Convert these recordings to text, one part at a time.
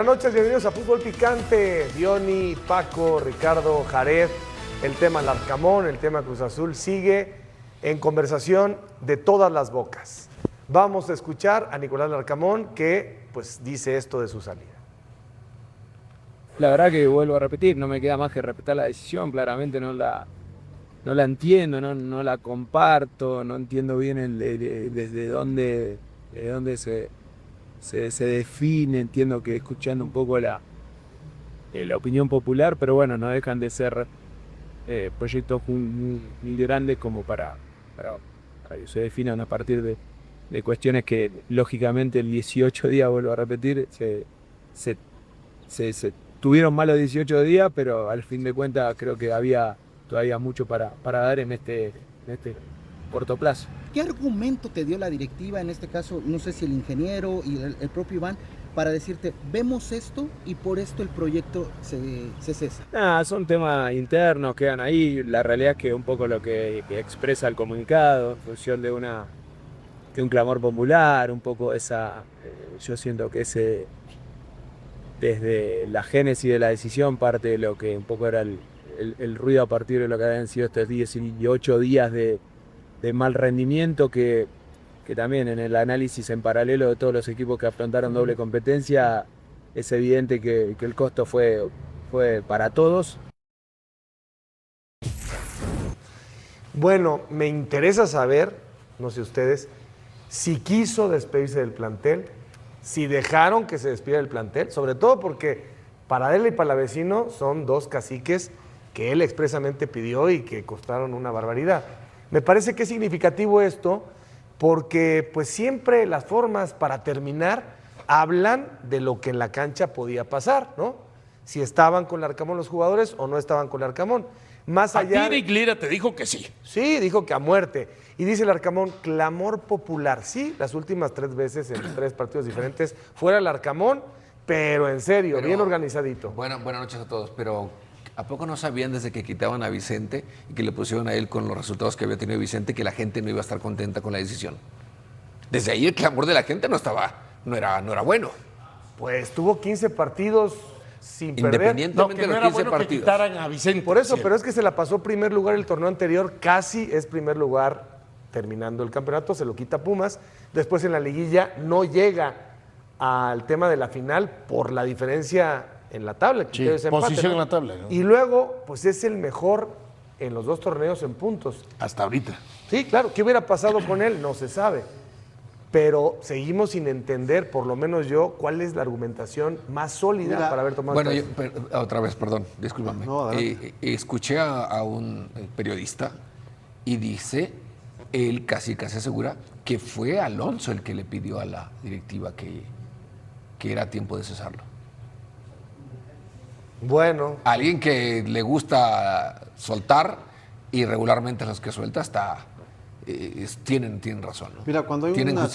Buenas noches, bienvenidos a Fútbol Picante. Diony, Paco, Ricardo, Jared, el tema Larcamón, el tema Cruz Azul sigue en conversación de todas las bocas. Vamos a escuchar a Nicolás Larcamón que pues dice esto de su salida. La verdad que vuelvo a repetir, no me queda más que respetar la decisión, claramente no la entiendo, no la comparto, no entiendo bien desde dónde se define, entiendo que escuchando un poco la opinión popular, pero bueno, no dejan de ser proyectos muy grandes como para que se definan a partir de cuestiones que lógicamente el 18 días, vuelvo a repetir, se tuvieron malos 18 días, pero al fin de cuentas creo que había todavía mucho para dar en este corto plazo. ¿Qué argumento te dio la directiva, en este caso, no sé si el ingeniero y el propio Iván, para decirte, vemos esto y por esto el proyecto se cesa? Son temas internos, quedan ahí. La realidad es que un poco lo que expresa el comunicado, en función de un clamor popular, un poco yo siento que desde la génesis de la decisión parte de lo que un poco era el ruido a partir de lo que habían sido estos 18 días de mal rendimiento que también en el análisis en paralelo de todos los equipos que afrontaron doble competencia es evidente que el costo fue para todos. Bueno, me interesa saber, no sé ustedes, si quiso despedirse del plantel, si dejaron que se despida del plantel, sobre todo porque Paradela y Palavecino son dos caciques que él expresamente pidió y que costaron una barbaridad. Me parece que es significativo esto porque pues siempre las formas para terminar hablan de lo que en la cancha podía pasar, ¿no? Si estaban con Larcamón los jugadores o no estaban con Larcamón. Más allá. Eric Lira te dijo que sí. Sí, dijo que a muerte. Y dice Larcamón, clamor popular. Sí, las últimas 3 veces en 3 partidos diferentes fuera Larcamón, pero en serio, bien organizadito. Buenas noches a todos, pero ¿a poco no sabían desde que quitaban a Vicente y que le pusieron a él con los resultados que había tenido Vicente que la gente no iba a estar contenta con la decisión? Desde ahí el clamor de la gente no era bueno. Pues tuvo 15 partidos sin perder. Independientemente de los 15 partidos. Que quitaran a Vicente. Por eso, pero es que se la pasó primer lugar el torneo anterior, casi es primer lugar terminando el campeonato, se lo quita Pumas. Después en la liguilla no llega al tema de la final por la diferencia en la tabla. Sí, posición en la tabla, ¿no? Y luego, pues es el mejor en los 2 torneos en puntos. Hasta ahorita. Sí, claro. ¿Qué hubiera pasado con él? No se sabe. Pero seguimos sin entender, por lo menos yo, cuál es la argumentación más sólida para haber tomado. Bueno, otra vez, perdón, discúlpame. No, escuché a un periodista y dice, él casi asegura, que fue Alonso el que le pidió a la directiva que era tiempo de cesarlo. Bueno. Alguien que le gusta soltar y regularmente los que suelta tienen razón, ¿no? Mira, cuando hay una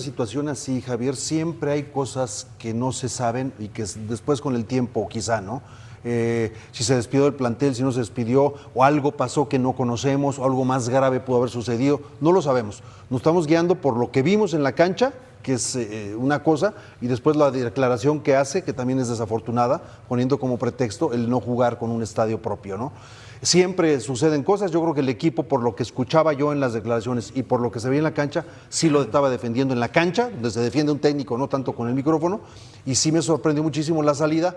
situación así, Javier, siempre hay cosas que no se saben y que después con el tiempo quizá, ¿no? Si se despidió del plantel, si no se despidió, o algo pasó que no conocemos, o algo más grave pudo haber sucedido, no lo sabemos. Nos estamos guiando por lo que vimos en la cancha, que es una cosa, y después la declaración que hace, que también es desafortunada, poniendo como pretexto el no jugar con un estadio propio, ¿no? Siempre suceden cosas. Yo creo que el equipo, por lo que escuchaba yo en las declaraciones y por lo que se veía en la cancha, sí lo estaba defendiendo en la cancha, donde se defiende un técnico, no tanto con el micrófono, y sí me sorprendió muchísimo la salida,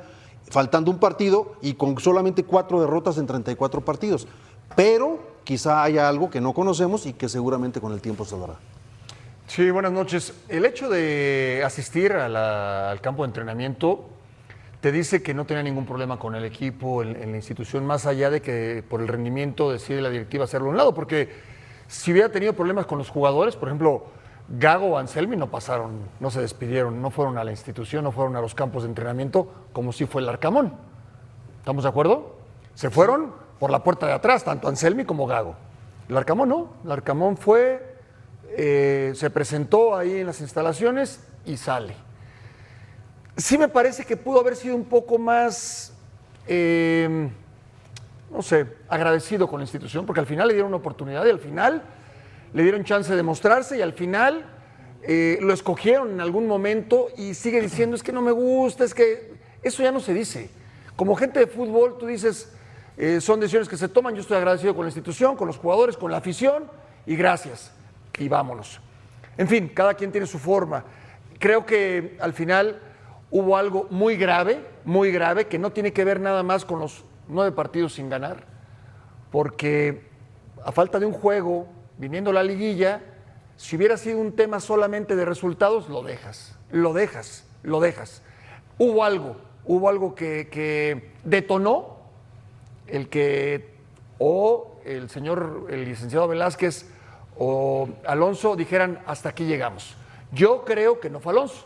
faltando un partido y con solamente 4 derrotas en 34 partidos. Pero quizá haya algo que no conocemos y que seguramente con el tiempo se dará. Sí, buenas noches. El hecho de asistir al campo de entrenamiento te dice que no tenía ningún problema con el equipo, en la institución, más allá de que por el rendimiento decide la directiva hacerlo a un lado, porque si hubiera tenido problemas con los jugadores, por ejemplo, Gago o Anselmi no pasaron, no se despidieron, no fueron a la institución, no fueron a los campos de entrenamiento, como si fue el Larcamón. ¿Estamos de acuerdo? Se fueron por la puerta de atrás, tanto Anselmi como Gago. El Larcamón no, el Larcamón fue, se presentó ahí en las instalaciones y sale. Sí me parece que pudo haber sido un poco más, no sé, agradecido con la institución, porque al final le dieron una oportunidad y al final le dieron chance de mostrarse y al final lo escogieron en algún momento y sigue diciendo es que no me gusta, es que eso ya no se dice. Como gente de fútbol, tú dices, son decisiones que se toman, yo estoy agradecido con la institución, con los jugadores, con la afición y gracias. Y vámonos. En fin, cada quien tiene su forma. Creo que al final hubo algo muy grave, que no tiene que ver nada más con los 9 partidos sin ganar, porque a falta de un juego, viniendo la liguilla, si hubiera sido un tema solamente de resultados, lo dejas. Hubo algo que detonó el que el licenciado Velázquez o Alonso dijeran hasta aquí llegamos. Yo creo que no fue Alonso.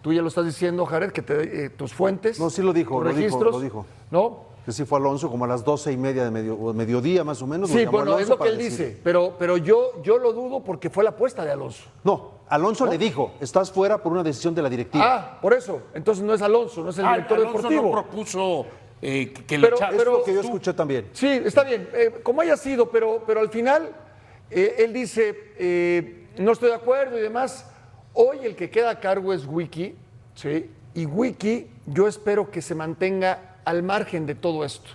Tú ya lo estás diciendo, Jared, que tus fuentes. No, sí lo dijo, tus registros, lo dijo. ¿No? Que sí fue Alonso como a las 12:30 de mediodía más o menos. Sí, bueno, es lo que él dice, pero yo lo dudo porque fue la apuesta de Alonso. No, Alonso le dijo, estás fuera por una decisión de la directiva. Ah, por eso. Entonces no es Alonso, no es el director Alonso deportivo. no propuso que Pero- le echara. Es lo que yo escuché también. Sí, está bien, como haya sido, pero al final él dice, no estoy de acuerdo y demás. Hoy el que queda a cargo es Wiki, ¿sí? Y Wiki yo espero que se mantenga al margen de todo esto,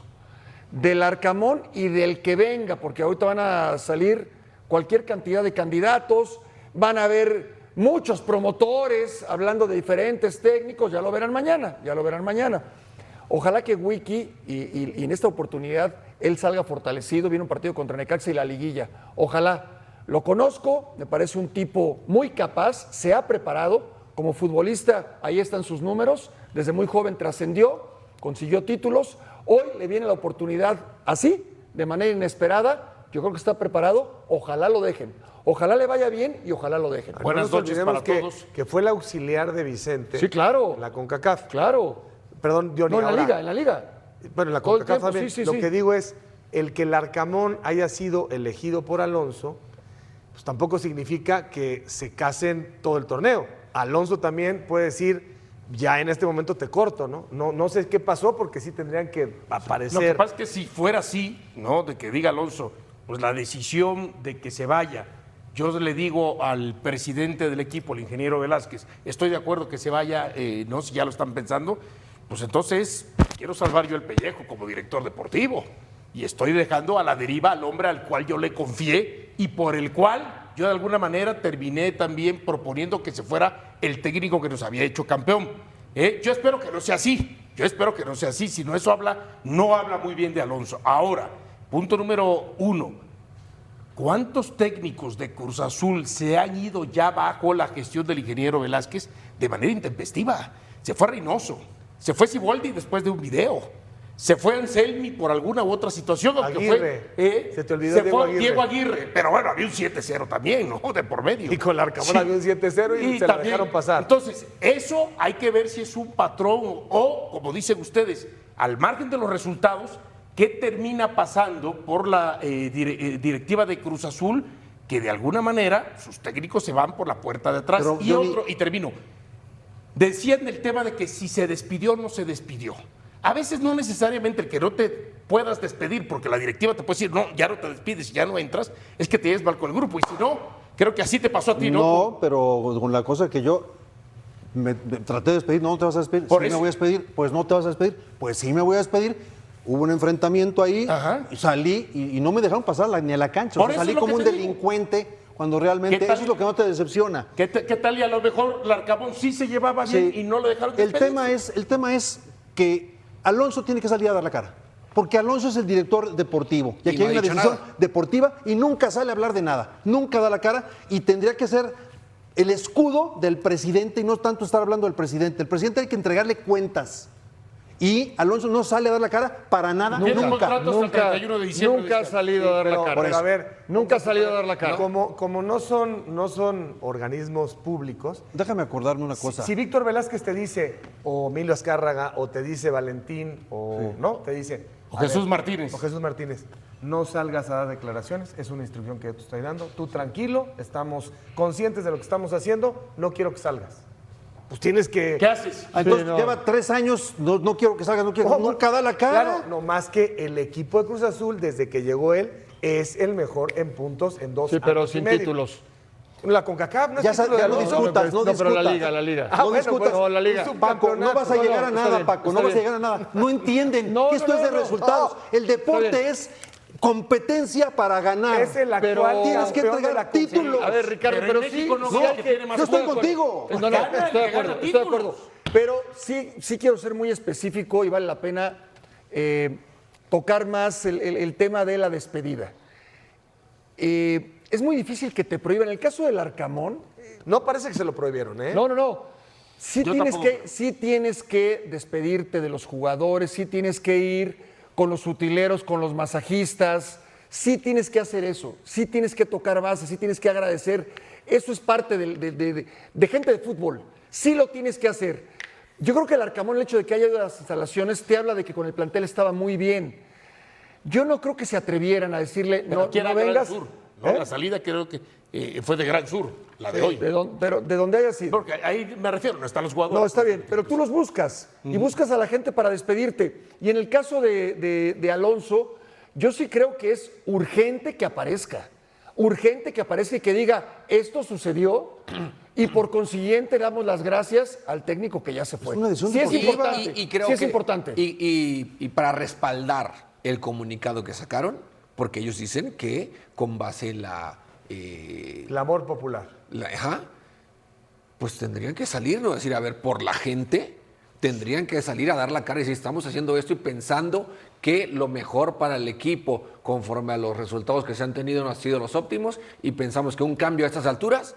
del Arcamón y del que venga, porque ahorita van a salir cualquier cantidad de candidatos, van a haber muchos promotores hablando de diferentes técnicos, ya lo verán mañana. Ojalá que Wiki, y en esta oportunidad, él salga fortalecido, viene un partido contra Necaxa y la liguilla. Ojalá. Lo conozco, me parece un tipo muy capaz, se ha preparado como futbolista, ahí están sus números, desde muy joven trascendió, consiguió títulos, hoy le viene la oportunidad así, de manera inesperada, yo creo que está preparado, ojalá lo dejen. Ojalá le vaya bien y ojalá lo dejen. Buenas No nos noches olvidemos para todos. que fue el auxiliar de Vicente. Sí, claro. En la CONCACAF. Claro. Perdón, Johnny. No, en ahora- la liga. Bueno, en la Todo el CONCACAF tiempo, también. sí, Lo sí. que digo es, el que el Arcamón haya sido elegido por Alonso, pues tampoco significa que se casen todo el torneo. Alonso también puede decir, ya en este momento te corto, ¿no? No sé qué pasó porque sí tendrían que aparecer. Lo que pasa es que si fuera así, ¿no? De que diga Alonso, pues la decisión de que se vaya, yo le digo al presidente del equipo, el ingeniero Velázquez, estoy de acuerdo que se vaya, no, si ya lo están pensando, pues entonces quiero salvar yo el pellejo como director deportivo. Y estoy dejando a la deriva al hombre al cual yo le confié y por el cual yo de alguna manera terminé también proponiendo que se fuera el técnico que nos había hecho campeón. Yo espero que no sea así. Si no, eso no habla muy bien de Alonso. Ahora, punto número 1. ¿Cuántos técnicos de Cruz Azul se han ido ya bajo la gestión del ingeniero Velázquez de manera intempestiva? Se fue Reynoso, se fue Siboldi después de un video. Se fue Anselmi por alguna u otra situación. Aguirre. Se te olvidó Diego Aguirre. Pero bueno, había un 7-0 también, ¿no? De por medio. Y con el Arcamón había un 7-0 y se la dejaron pasar. Entonces, eso hay que ver si es un patrón o, como dicen ustedes, al margen de los resultados, ¿qué termina pasando por la directiva de Cruz Azul? Que de alguna manera sus técnicos se van por la puerta de atrás. Pero, Y termino. Decían el tema de que si se despidió o no se despidió. A veces no necesariamente el que no te puedas despedir, porque la directiva te puede decir, no, ya no te despides y ya no entras, es que te lleves mal con el grupo. Y si no, creo que así te pasó a ti, ¿no? No, pero con la cosa que yo me traté de despedir, no te vas a despedir. Por Sí eso. me voy a despedir, pues no te vas a despedir. Pues sí me voy a despedir. Hubo un enfrentamiento ahí, Ajá. salí y no me dejaron pasar ni a la cancha. O Por sea, eso salí es lo como que un te digo. delincuente cuando realmente ¿Qué tal? eso es lo que no te decepciona. ¿Qué tal? Y a lo mejor Larcamón sí se llevaba bien Sí. y no lo dejaron El despedirse. tema es que Alonso tiene que salir a dar la cara. Porque Alonso es el director deportivo. Y aquí no hay ha una dicho decisión nada. deportiva y nunca sale a hablar de nada. Nunca da la cara y tendría que ser el escudo del presidente y no tanto estar hablando del presidente. El presidente hay que entregarle cuentas. Y Alonso no sale a dar la cara para nada. Tiene un Nunca. contrato hasta el 31 de diciembre. Nunca ha salido a dar la cara. Pero, a ver, Nunca ha salido a dar la cara. como no son organismos públicos, Déjame acordarme una cosa. si Víctor Velázquez te dice, o Emilio Azcárraga, o te dice Valentín, o no, te dice... O a Jesús ver, Martínez. O Jesús Martínez, no salgas a dar declaraciones, es una instrucción que yo te estoy dando, tú tranquilo, estamos conscientes de lo que estamos haciendo, no quiero que salgas. Pues tienes que... ¿Qué haces? Entonces lleva 3 años, no quiero que salga, no quiero, Ojo, nunca da la cara. Claro, no más que el equipo de Cruz Azul, desde que llegó él, es el mejor en puntos en 2 Sí, pero años y sin medio. títulos. La CONCACAF no es Ya, título de ya no Alonso. discutas, no pero la discutas. liga, la liga. Ah, No bueno, discutas. pues, la liga. un Paco, no vas a subcampeonato. llegar a está nada, bien, Paco, no está vas a bien. llegar a nada. No entienden No, que esto no, es de no, resultados. no. El deporte Está bien. es competencia para ganar. Es el Pero actual tienes que campeón de entregar la títulos. A ver, Ricardo, Pero en pero sí, México no sí creo hay que que... tiene más Yo estoy juego. contigo. No, Gana el que estoy de gana acuerdo, estoy de acuerdo. títulos. Pero sí quiero ser muy específico y vale la pena tocar más el tema de la despedida. Es muy difícil que te prohíban. En el caso del Arcamón, No parece que se lo prohibieron, ¿eh? no. Sí Yo tienes, tampoco. sí tienes que despedirte de los jugadores, sí tienes que ir con los utileros, con los masajistas, sí tienes que hacer eso, sí tienes que tocar bases, sí tienes que agradecer. Eso es parte de gente de fútbol, sí lo tienes que hacer. Yo creo que el Arcamón, el hecho de que haya ido a las instalaciones, te habla de que con el plantel estaba muy bien. Yo no creo que se atrevieran a decirle, Pero aquí era no Gran vengas. Sur, ¿no? ¿Eh? La salida creo que fue de Gran Sur, la de hoy. Pero de donde haya sido. Porque ahí me refiero, no están los jugadores. No, está bien, pero tú los buscas y buscas a la gente para despedirte. Y en el caso de Alonso, yo sí creo que es urgente que aparezca. Urgente que aparezca y que diga, esto sucedió y por consiguiente damos las gracias al técnico que ya se fue. Es una decisión Sí es deportiva. importante, Y creo sí es que- importante. Y para respaldar el comunicado que sacaron, porque ellos dicen que con base en Clamor popular. ajá, pues tendrían que salir, ¿no? Decir, a ver, por la gente, tendrían que salir a dar la cara y decir, estamos haciendo esto y pensando que lo mejor para el equipo, conforme a los resultados que se han tenido, no han sido los óptimos, y pensamos que un cambio a estas alturas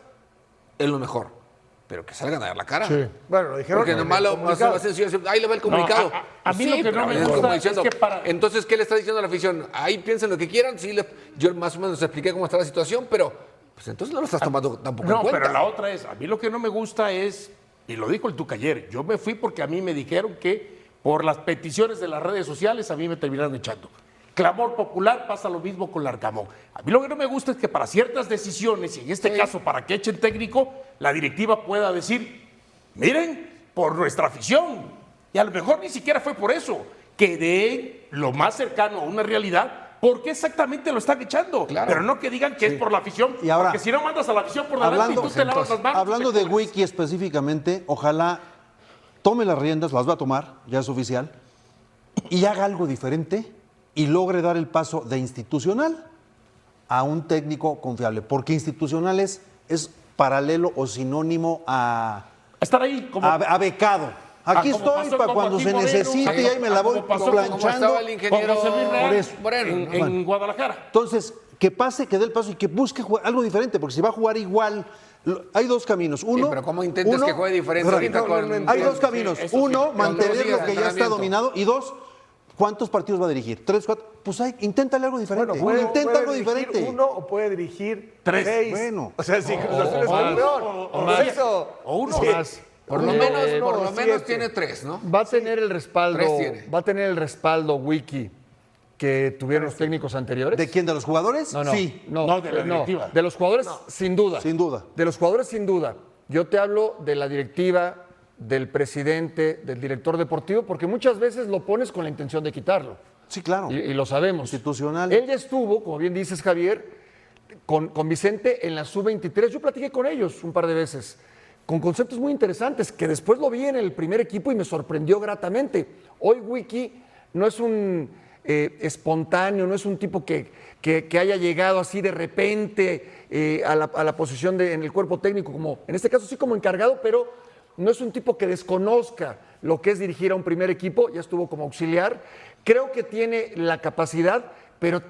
es lo mejor. Pero que salgan a dar la cara. Bueno, lo dijeron. Porque en el nomás lo comunicado. más sencillo es, ahí le va el comunicado. a mí lo que no pero me es gusta como es que para- Entonces, ¿qué le está diciendo a la afición? Ahí piensen lo que quieran. Sí, yo más o menos expliqué cómo está la situación, pero pues entonces no lo estás tomando tampoco en No, cuenta. pero la otra es, a mí lo que no me gusta es, y lo dijo el Tuca ayer, yo me fui porque a mí me dijeron que por las peticiones de las redes sociales a mí me terminaron echando. Clamor popular, pasa lo mismo con el Arcamón. A mí lo que no me gusta es que para ciertas decisiones, y en este caso para que echen técnico, la directiva pueda decir, miren, por nuestra afición. Y a lo mejor ni siquiera fue por eso, que de lo más cercano a una realidad, ¿por qué exactamente lo están echando? Claro. Pero no que digan que es por la afición, Y ahora, porque si no mandas a la afición por delante y tú te lavas las manos. Hablando te de cubres. Wiki específicamente, ojalá tome las riendas, las va a tomar, ya es oficial, y haga algo diferente y logre dar el paso de institucional a un técnico confiable, porque institucional es paralelo o sinónimo a Estar ahí como... becado. Aquí como estoy pasó para con cuando Joaquín se Moreno, necesite y ahí me la voy como pasó con- como planchando. estaba el ingeniero con José Luis Real por eso. Moreno. en Guadalajara. Entonces, que pase, que dé el paso y que busque algo diferente, porque si va a jugar igual, hay dos caminos. Uno, pero ¿cómo intentas que juegue diferente ahorita con- Hay dos caminos. eso sí. Uno, Con mantener dos días lo de que ya está entrenamiento. dominado. Y dos, ¿cuántos partidos va a dirigir? ¿3, 4? Pues inténtale algo diferente. Bueno, Intenta algo dirigir diferente. uno o puede dirigir Tres. 6. Bueno. O sea, si Cruz Azul es más. campeón. O Por más. eso. O uno. Sí. Más. Por lo Uno, menos, uno, por lo menos 7. tiene 3, ¿no? Va a tener el respaldo, Tres tiene. va a tener el respaldo Wiki que tuvieron los técnicos anteriores. ¿De quién? ¿De los jugadores? No, Sí, No, de la directiva. De los jugadores, sin duda. sin duda. De los jugadores, sin duda. Yo te hablo de la directiva, del presidente, del director deportivo, porque muchas veces lo pones con la intención de quitarlo. Sí, claro. Y lo sabemos. Institucional. Él ya estuvo, como bien dices, Javier, con Vicente en la sub-23. Yo platiqué con ellos un par de veces, con conceptos muy interesantes, que después lo vi en el primer equipo y me sorprendió gratamente. Hoy Wiki no es un espontáneo, no es un tipo que haya llegado así de repente a la posición en el cuerpo técnico, como en este caso sí como encargado, pero no es un tipo que desconozca lo que es dirigir a un primer equipo, ya estuvo como auxiliar. Creo que tiene la capacidad, pero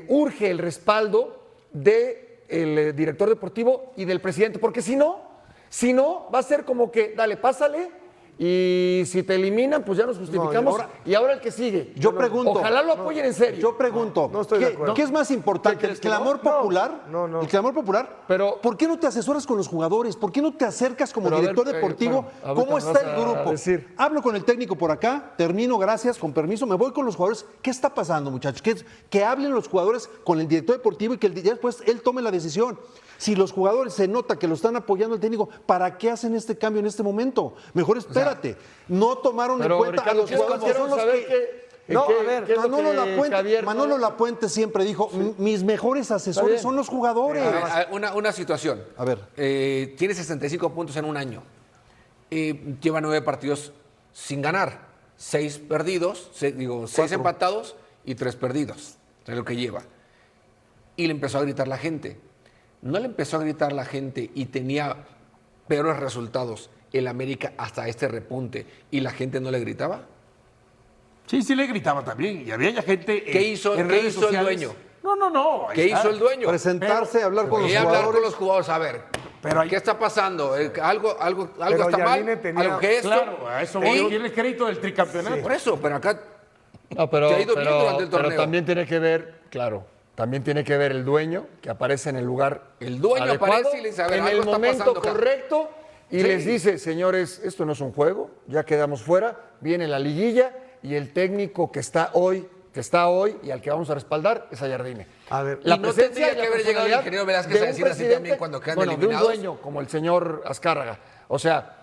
urge el respaldo del director deportivo y del presidente, porque si no, va a ser como que, dale, pásale, y si te eliminan, pues ya nos justificamos, y ahora el que sigue. Yo pregunto. Ojalá lo apoyen en serio. Yo pregunto, No estoy de acuerdo. ¿qué es más importante? ¿Qué ¿El crees que no? clamor popular? No. ¿El clamor popular? Pero- ¿por qué no te asesoras con los jugadores? ¿Por qué no te acercas como Pero a ver, director deportivo? bueno, ahorita ¿Cómo me está vas el a grupo? decir. Hablo con el técnico por acá, termino, gracias, con permiso, me voy con los jugadores. ¿Qué está pasando, muchachos? Que hablen los jugadores con el director deportivo y que después él tome la decisión. Si los jugadores se nota que lo están apoyando el técnico, ¿para qué hacen este cambio en este momento? Mejor espérate. No tomaron en Pero, cuenta Ricardo, a los jugadores que son los saber que No, ¿Qué- a ver, qué es lo Manolo que Lapuente, Javier no- Manolo Lapuente siempre dijo, mis mejores asesores son los jugadores. A ver, una situación. A ver. Tiene 65 puntos en un año. Lleva 9 partidos sin ganar. 6 perdidos, 6 empatados y 3 perdidos. Es lo que lleva. Y le empezó a gritar la gente. ¿No le empezó a gritar la gente y tenía peores resultados el América hasta este repunte y la gente no le gritaba? Sí, sí le gritaba también. Y había ya gente. ¿Qué hizo el dueño? No. ahí ¿Qué está. hizo el dueño? Presentarse, hablar con los Y hablar con jugadores. los jugadores, a ver, Pero ¿qué está pasando? ¿Algo Pero está mal? Jardine tenía- ¿Algo que esto? Claro, a eso voy. Tiene el crédito del tricampeonato. Por eso, pero acá No, pero, te ha ido bien durante el pero torneo. también tiene que ver, claro, también tiene que ver el dueño que aparece en el lugar El dueño adecuado, aparece y le dice, a ver, en algo el está momento pasando acá. correcto y les dice, señores, esto no es un juego, ya quedamos fuera, viene la liguilla y el técnico que está hoy y al que vamos a respaldar es a Jardine. A ver, ¿Y no tendría que haber llegado el ingeniero Velázquez a decir así también cuando quedan bueno, eliminados? de un dueño como el señor Azcárraga. O sea,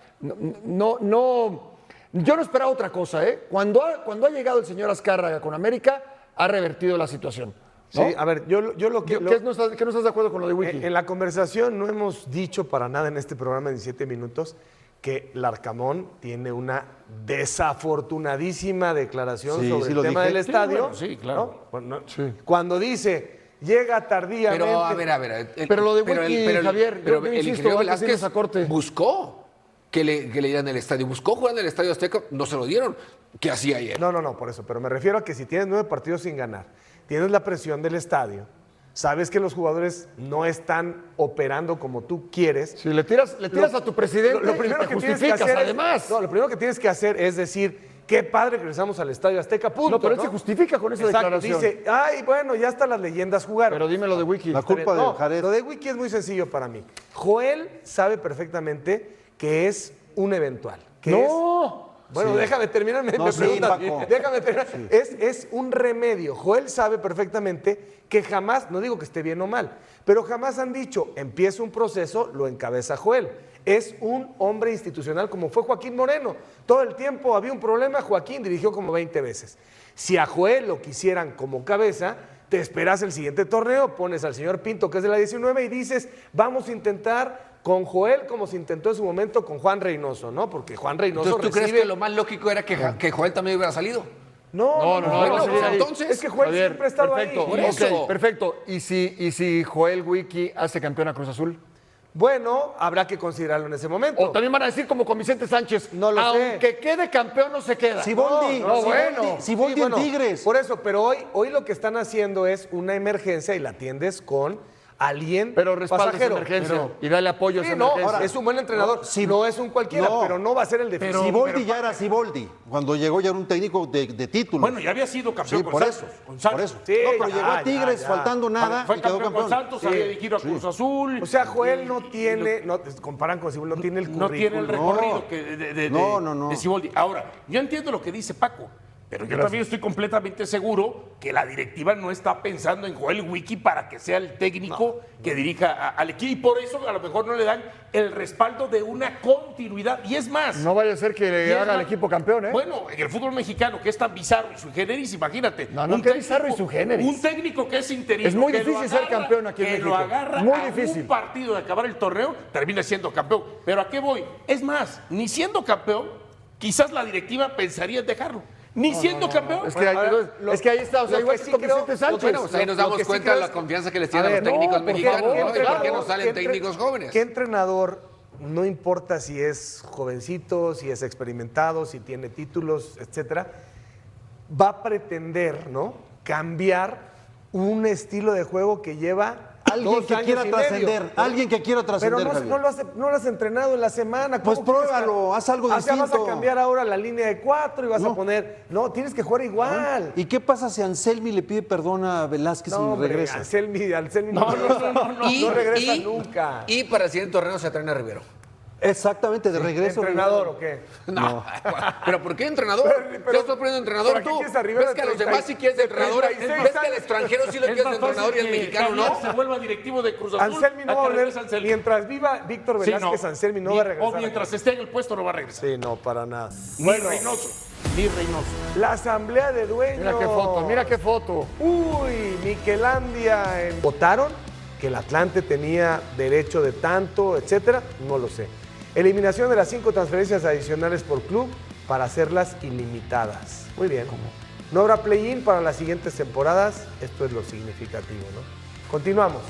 yo no esperaba otra cosa, ¿eh? Cuando ha llegado el señor Azcárraga con América, ha revertido la situación. ¿no? Sí, a ver, yo lo que... ¿Qué no estás de acuerdo con lo de Wiki? En la conversación no hemos dicho para nada en este programa de 17 minutos que Larcamón tiene una desafortunadísima declaración Sí, sobre sí el lo tema dije. del Sí, estadio. bueno, sí, claro. ¿no? Bueno, cuando dice, llega tardíamente... Pero, a ver. Pero lo de Wiki, Javier, pero yo el insisto, ingeniero antes de Velázquez irnos a corte. buscó que le dieran el estadio. Buscó jugar en el Estadio Azteca, no se lo dieron. ¿Qué hacía ayer? No, por eso. Pero me refiero a que si tienes 9 partidos sin ganar, tienes la presión del estadio, sabes que los jugadores no están operando como tú quieres. Si le tiras a tu presidente Lo primero y te que tienes que justificas, hacer además. es, no, lo primero que tienes que hacer es decir, qué padre que regresamos al Estadio Azteca, punto. No, pero él se justifica con esa Exacto, declaración. dice, ay, bueno, ya hasta las leyendas jugaron. Pero dime lo de Wiki. La culpa No, de Jared. lo de Wiki es muy sencillo para mí. Joel sabe perfectamente que es un eventual. Que No. bueno, déjame terminar, me No, sí, preguntas. Paco. Déjame terminar. Es un remedio. Joel sabe perfectamente que jamás, no digo que esté bien o mal, pero jamás han dicho, empieza un proceso, lo encabeza Joel. Es un hombre institucional como fue Joaquín Moreno. Todo el tiempo había un problema, Joaquín dirigió como 20 veces. Si a Joel lo quisieran como cabeza, te esperas el siguiente torneo, pones al señor Pinto, que es de la 19, y dices, vamos a intentar con Joel como se intentó en su momento con Juan Reynoso, ¿no? Porque Juan Reynoso Entonces, ¿tú crees recibe... que lo más lógico era que Joel también hubiera salido? No, bueno, no sería ahí. entonces, es que Joel Javier, siempre ha estado perfecto. ahí. Por eso. Ok, perfecto. ¿Y si Joel Wiki hace campeón a Cruz Azul? Bueno, habrá que considerarlo en ese momento. O también van a decir como con Vicente Sánchez, No lo sé. aunque quede campeón no se queda. Siboldi, No, Siboldi, bueno. Siboldi Sí, bueno, en Tigres. Por eso, pero hoy lo que están haciendo es una emergencia y la atiendes con alguien Pero respalda esa pasajero. emergencia y dale apoyo a Sí, esa no, emergencia. ahora, es un buen entrenador. Sí, no es un cualquiera, no. pero no va a ser el defensor. Siboldi ya era Siboldi. Cuando llegó ya era un técnico de título. Bueno, ya había sido campeón sí, con por Santos. eso. Con Por Santos. eso. Sí, no, pero ya, llegó a Tigres ya. faltando nada Fue y quedó campeón con campeón. Santos, había dirigido a Cruz Azul. O sea, Joel no tiene, no, comparan con Siboldi, no tiene el currículum. No tiene el recorrido No. de Siboldi. Ahora, yo entiendo lo que dice Paco, pero yo también estoy completamente seguro que la directiva no está pensando en Joel Wiki para que sea el técnico que dirija al equipo. Y por eso a lo mejor no le dan el respaldo de una continuidad. Y es más. No vaya a ser que y le es haga al más, equipo campeón, ¿eh? Bueno, en el fútbol mexicano, que es tan bizarro y sui generis, imagínate. No, un qué bizarro y sui generis. Un técnico que es interino. Es muy que lo difícil ser campeón aquí en que México. lo agarra Muy a difícil. un partido de acabar el torneo, termina siendo campeón. Pero ¿a qué voy? Es más, ni siendo campeón, quizás la directiva pensaría en dejarlo. Ni siendo campeón. Es que, es que ahí está, o sea, lo igual que que sí con creo- Vicente Sánchez. Bueno, pues ahí nos damos Lo que sí cuenta de creo la es- confianza que les A tienen a los ver, técnicos no, por mexicanos, favor, ¿no? ¿Y por qué entrenador- no salen técnicos jóvenes? ¿Qué entrenador, no importa si es jovencito, si es experimentado, si tiene títulos, etcétera, va a pretender, ¿no? Cambiar un estilo de juego que lleva Alguien 2 que años quiera y medio. trascender, alguien que quiera Pero trascender, no, Javier. no lo has entrenado en la semana. Pues ¿Cómo quieres pruébalo, haz algo O sea, vas a distinto. cambiar ahora la línea de 4 y vas a poner... No, tienes que jugar igual. ¿Y qué pasa si Anselmi le pide perdón a Velázquez No, y hombre, regresa? Anselmi no regresa nunca. Y para el siguiente torneo se traen a Rivero. Exactamente, de regreso. ¿Entrenador o qué? No. ¿Pero por qué entrenador? Pero- ¿Ya estás poniendo entrenador ¿para qué tú? quieres a Rivero ¿Ves que a los 30 demás sí quieres de entrenador? 36 ¿Ves que al años? extranjero sí lo Es quieres de más fácil entrenador y al que mexicano Javier no? se vuelva directivo de Cruz Azul. Anselmi no a va a que volver. regrese Anselmi. Mientras viva Víctor Sí, Velázquez, Anselmi no va a regresar. O mientras esté en el puesto no va a regresar. Sí, no, para nada. Ni Reynoso. Mi Reynoso. La asamblea de dueños. Mira qué foto, mira qué foto. Uy, Miquelandia. ¿Votaron que el Atlante tenía derecho de tanto, etcétera? No lo sé. Eliminación de las 5 transferencias adicionales por club para hacerlas ilimitadas. Muy bien. No habrá play-in para las siguientes temporadas. Esto es lo significativo, ¿no? Continuamos.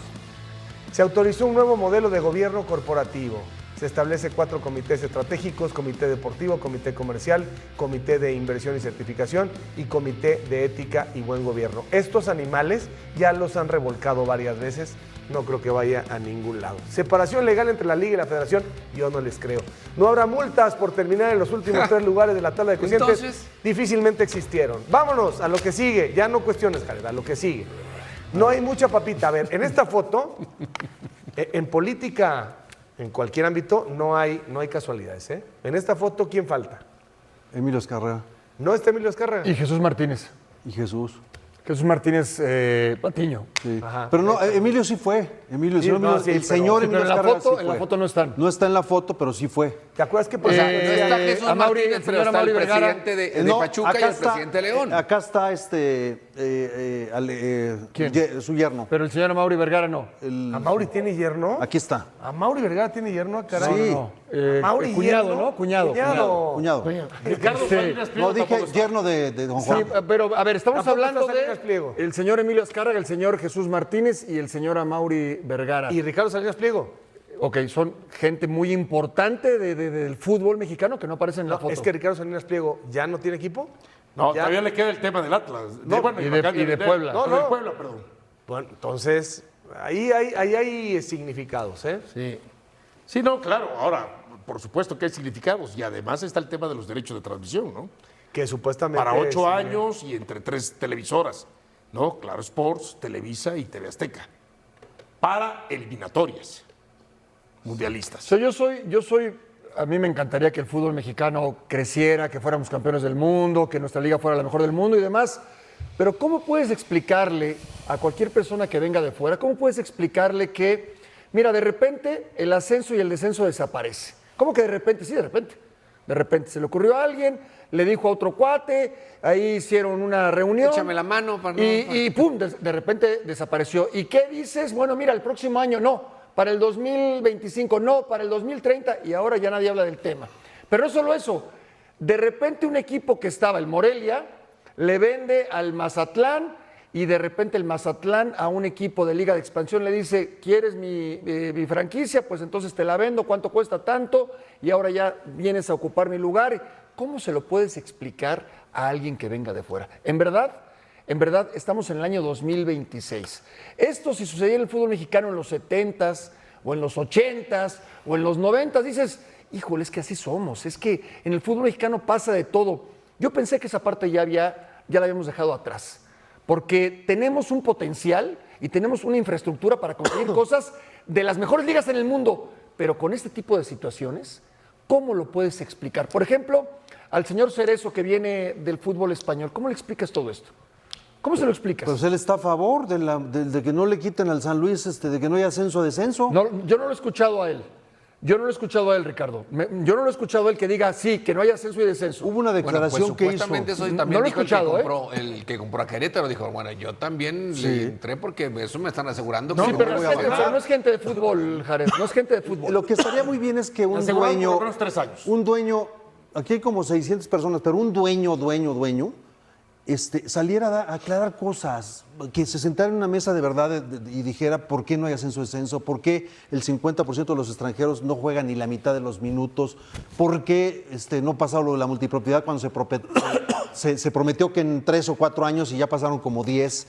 Se autorizó un nuevo modelo de gobierno corporativo. Se establece 4 comités estratégicos: comité deportivo, comité comercial, comité de inversión y certificación y comité de ética y buen gobierno. Estos animales ya los han revolcado varias veces, no creo que vaya a ningún lado. Separación legal entre la Liga y la Federación, yo no les creo. No habrá multas por terminar en los últimos 3 lugares de la tabla de coeficientes. Entonces, difícilmente existieron. Vámonos a lo que sigue, ya no cuestiones, Jared, a lo que sigue. No hay mucha papita. A ver, en esta foto, en política, en cualquier ámbito, no hay casualidades, ¿eh? En esta foto, ¿quién falta? Emilio Azcárraga No está Emilio Azcárraga. Y Jesús Martínez. y Jesús. Jesús Martínez Patiño. Sí. Ajá. Pero no, Emilio sí fue. Emilio, Sí, el no, señor, sí, el pero- señor Sí, Emilio pero en la Azcárraga foto, sí en la fue. foto no están. No está en la foto, pero sí fue. ¿Te acuerdas que no pasó? está Jesús a Mauri- Martínez, pero señora está el Mauri Vergara. presidente de No, Pachuca y acá el presidente de León. Acá está ¿Quién? su yerno. Pero el señor Mauri Vergara no. ¿A Mauri tiene yerno? Aquí está. ¿A Mauri Vergara tiene yerno? Caray. Sí. ¿A Mauri Cuñado, yerno? ¿no? Cuñado. Cuñado. Ricardo Sí. Salinas Pliego No, dije tampoco está. yerno de don Sí, Juan. pero a ver, estamos Tampoco hablando está Salinas de Pliego. el señor Emilio Azcárraga, el señor Jesús Martínez y el señor Amaury Vergara. ¿Y Ricardo Salinas Pliego? Ok, son gente muy importante del fútbol mexicano que no aparecen en la foto. Es que Ricardo Salinas Pliego ya no tiene equipo. No, Ya. todavía le queda el tema del Atlas. No, bueno, y lo de- acaban y de vender. Puebla. No, No, de no. Puebla, perdón. Bueno, entonces, ahí hay significados, ¿eh? Sí. Sí, no, claro. Ahora, por supuesto que hay significados. Y además está el tema de los derechos de transmisión, ¿no? Que supuestamente... Para 8 sí, años y entre 3 televisoras, ¿no? Claro Sports, Televisa y TV Azteca. Para eliminatorias mundialistas. O sea, a mí me encantaría que el fútbol mexicano creciera, que fuéramos campeones del mundo, que nuestra liga fuera la mejor del mundo y demás. Pero ¿cómo puedes explicarle a cualquier persona que venga de fuera, cómo puedes explicarle que, mira, de repente el ascenso y el descenso desaparece? ¿Cómo que de repente? Sí, de repente. De repente se le ocurrió a alguien, le dijo a otro cuate, ahí hicieron una reunión. Échame la mano para no- y pum, de repente desapareció. ¿Y qué dices? Bueno, mira, el próximo año no, para el 2025 no, para el 2030 y ahora ya nadie habla del tema. Pero no solo eso, de repente un equipo que estaba, el Morelia, le vende al Mazatlán y de repente el Mazatlán a un equipo de Liga de Expansión le dice, ¿quieres mi franquicia? Pues entonces te la vendo, ¿cuánto cuesta? Tanto, y ahora ya vienes a ocupar mi lugar. ¿Cómo se lo puedes explicar a alguien que venga de fuera? En verdad, estamos en el año 2026. Esto si sucedía en el fútbol mexicano en los 70s, o en los 80s, o en los 90s, dices, híjole, es que así somos, es que en el fútbol mexicano pasa de todo. Yo pensé que esa parte ya la habíamos dejado atrás, porque tenemos un potencial y tenemos una infraestructura para conseguir cosas de las mejores ligas en el mundo, pero con este tipo de situaciones, ¿cómo lo puedes explicar? Por ejemplo, al señor Cerezo que viene del fútbol español, ¿cómo le explicas todo esto? ¿Cómo se lo explicas? Pues él está a favor de que no le quiten al San Luis, de que no haya ascenso a descenso. No, yo no lo he escuchado a él. Yo no lo he escuchado a él, Ricardo. Yo no lo he escuchado a él que diga sí, que no haya ascenso y descenso. Hubo una Bueno, pues declaración que hizo. supuestamente eso No también lo he dijo escuchado, el que compró a Querétaro. Dijo, bueno, yo también le entré porque eso me están asegurando que Sí, no pero me no voy es, a gente, bajar. pero no es gente de fútbol, Jared. No es gente de fútbol. Lo que estaría muy bien es que un Asegurado por dueño, lo menos 3 años. un dueño, aquí hay como 600 personas, pero un dueño, saliera a aclarar cosas, que se sentara en una mesa de verdad y dijera por qué no hay ascenso-descenso, por qué el 50% de los extranjeros no juegan ni la mitad de los minutos, por qué no pasó lo de la multipropiedad cuando se prometió que en 3 o 4 años y ya pasaron como 10.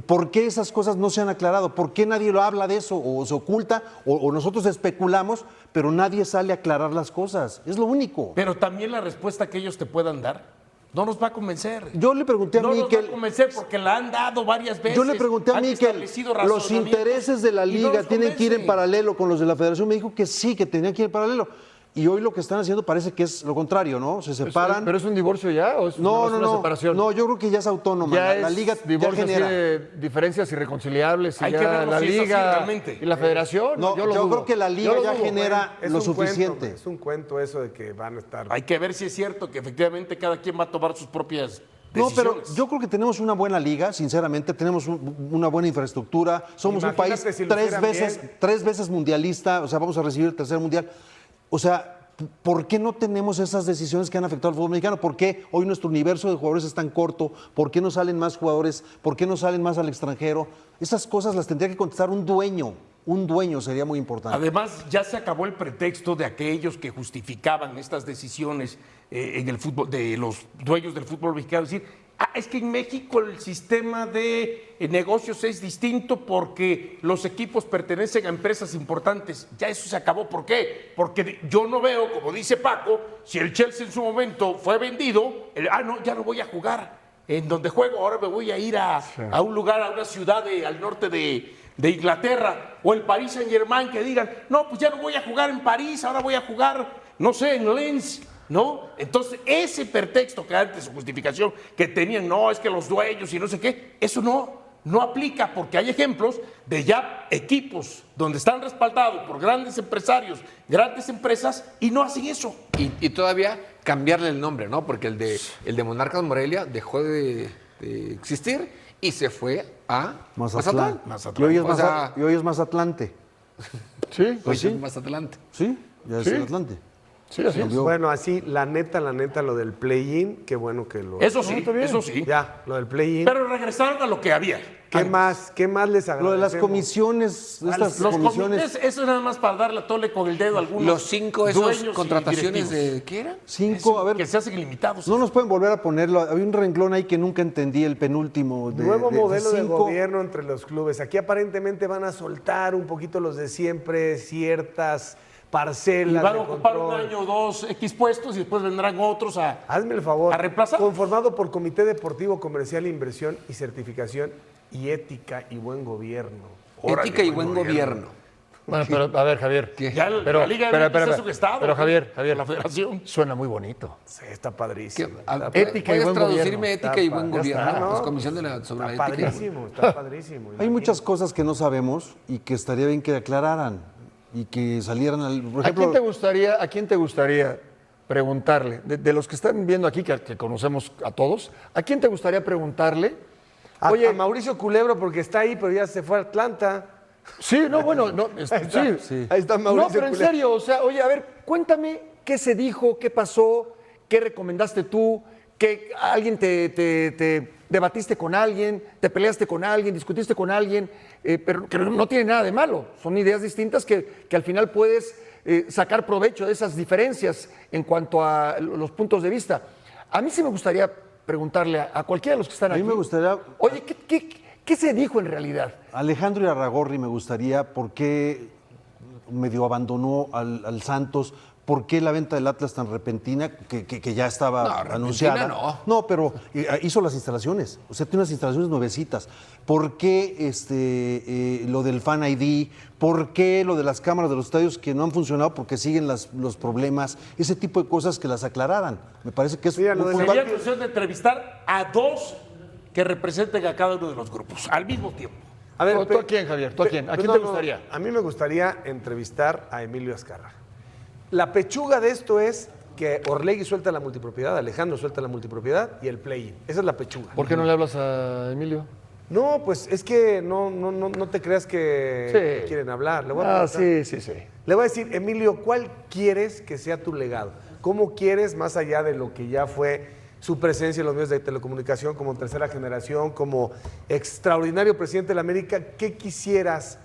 ¿Por qué esas cosas no se han aclarado? ¿Por qué nadie lo habla de eso? ¿O se oculta? ¿O nosotros especulamos, pero nadie sale a aclarar las cosas? Es lo único. Pero también la respuesta que ellos te puedan dar no nos va a convencer. Yo le pregunté a no nos va Miquel. a convencer porque la han dado varias veces. Yo le pregunté a han Miquel, establecido ¿los razonamientos intereses de la y no liga nos tienen que ir en convencen. paralelo con los de la federación? Me dijo que sí, que tenían que ir en paralelo. y hoy lo que están haciendo parece que es lo contrario, ¿no? Se separan. ¿Pero es un divorcio ya o es no, una no, no. separación? No, yo creo que ya es autónoma. Ya la es liga ya divorcio así genera. de diferencias irreconciliables y Hay ya que verlo la si es así liga realmente. y la federación. No, yo yo dudo. creo que la liga Yo lo ya dudo. genera Es lo un cuento, suficiente. es un cuento eso de que van a estar. Hay que ver si es cierto que efectivamente cada quien va a tomar sus propias No, pero decisiones. yo creo que tenemos una buena liga, sinceramente, tenemos una buena infraestructura, somos un país Imagínate si lo hicieran bien. tres veces mundialista, o sea, vamos a recibir el tercer mundial. O sea, ¿por qué no tenemos esas decisiones que han afectado al fútbol mexicano? ¿Por qué hoy nuestro universo de jugadores es tan corto? ¿Por qué no salen más jugadores? ¿Por qué no salen más al extranjero? Esas cosas las tendría que contestar un dueño. Un dueño sería muy importante. Además, ya se acabó el pretexto de aquellos que justificaban estas decisiones en el fútbol, de los dueños del fútbol mexicano, decir, es que en México el sistema de negocios es distinto porque los equipos pertenecen a empresas importantes. Ya eso se acabó. ¿Por qué? Porque yo no veo, como dice Paco, si el Chelsea en su momento fue vendido, no, ya no voy a jugar en donde juego, ahora me voy a ir a un lugar, a una ciudad al norte de Inglaterra, o el Paris Saint-Germain, que digan, no, pues ya no voy a jugar en París, ahora voy a jugar, no sé, en Lens, ¿no? Entonces, ese pretexto que antes, su justificación que tenían, no, es que los dueños y no sé qué, eso no aplica, porque hay ejemplos de ya equipos donde están respaldados por grandes empresarios, grandes empresas, y no hacen eso. Y todavía cambiarle el nombre, ¿no? Porque el de Monarcas Morelia dejó de existir y se fue a Mazatlán. Mazatlán. Y hoy es, O sea, y hoy es Mazatlante. Sí, pues sí. es Mazatlán. Sí, ya es Sí. el Atlante. sí, así es. Cambió. Bueno, así, la neta, lo del play-in, qué bueno que lo. Eso sí, eso sí. Ya, lo del play-in. Pero regresaron a lo que había. ¿Qué más les agradecemos? Lo de las comisiones, estas Los comisiones. comités, eso es nada más para darle a tole con el dedo a algunos Los 5 esos dueños y contrataciones directivos. de ¿qué era? 5, a ver, Que se hacen ilimitados. no nos pueden volver a ponerlo. Había un renglón ahí que nunca entendí, el penúltimo. Nuevo modelo de 5. gobierno entre los clubes. Aquí aparentemente van a soltar un poquito los de siempre, ciertas Y parcelas van a de ocupar un control. año o dos X puestos y después vendrán otros a... Hazme el favor. ¿A reemplazar? Conformado por Comité Deportivo, Comercial, Inversión y Certificación y Ética y Buen Gobierno. Ética y buen gobierno. Bueno, pero a ver, Javier. ¿Qué? Ya la Liga MX es un estado. Pero Javier, La federación. suena muy bonito. Sí, está padrísimo. Ética y ¿Puedes buen traducirme gobierno. ética y buen Ya gobierno? está, ¿no? Pues comisión sobre Está la ética. padrísimo, está padrísimo. Hay muchas cosas que no sabemos y que estaría bien que aclararan y que salieran al. Por ¿A ejemplo, quién te gustaría preguntarle? De los que están viendo aquí, que conocemos a todos, ¿a quién te gustaría preguntarle? A Oye, Mauricio Culebro, porque está ahí, pero ya se fue a Atlanta. sí, no, bueno, no, sí. Ahí está No, Mauricio pero en Culebro. serio, o sea, oye, a ver, cuéntame qué se dijo, qué pasó, qué recomendaste tú, que alguien te debatiste con alguien, te peleaste con alguien, discutiste con alguien, pero que no tiene nada de malo. Son ideas distintas que al final puedes sacar provecho de esas diferencias en cuanto a los puntos de vista. A mí sí me gustaría preguntarle a cualquiera de los que están A aquí. mí me gustaría- Oye, ¿qué se dijo en realidad? Alejandro Irarrágorri me gustaría, ¿por qué medio abandonó al Santos? ¿Por qué la venta del Atlas tan repentina que ya estaba No, repentina anunciada? no. No, pero hizo las instalaciones, o sea, tiene unas instalaciones nuevecitas. ¿Por qué lo del Fan ID? ¿Por qué lo de las cámaras de los estadios que no han funcionado porque siguen los problemas? Ese tipo de cosas que las aclararan. Me parece que es Mira, lo muy del puntual. Sería cuestión de entrevistar a dos que representen a cada uno de los grupos al mismo tiempo. A ver, ¿Tú a quién, Javier? ¿Tú a quién? ¿A quién no, te no, gustaría? A mí me gustaría entrevistar a Emilio Azcárraga. La pechuga de esto es que Orlegui suelta la multipropiedad, Alejandro suelta la multipropiedad y el play-in. Esa es la pechuga. ¿Por qué no le hablas a Emilio? No, pues es que no te creas que quieren hablar. Le voy a preguntar. sí. Le voy a decir, Emilio, ¿cuál quieres que sea tu legado? ¿Cómo quieres, más allá de lo que ya fue su presencia en los medios de telecomunicación como tercera generación, como extraordinario presidente de la América, qué quisieras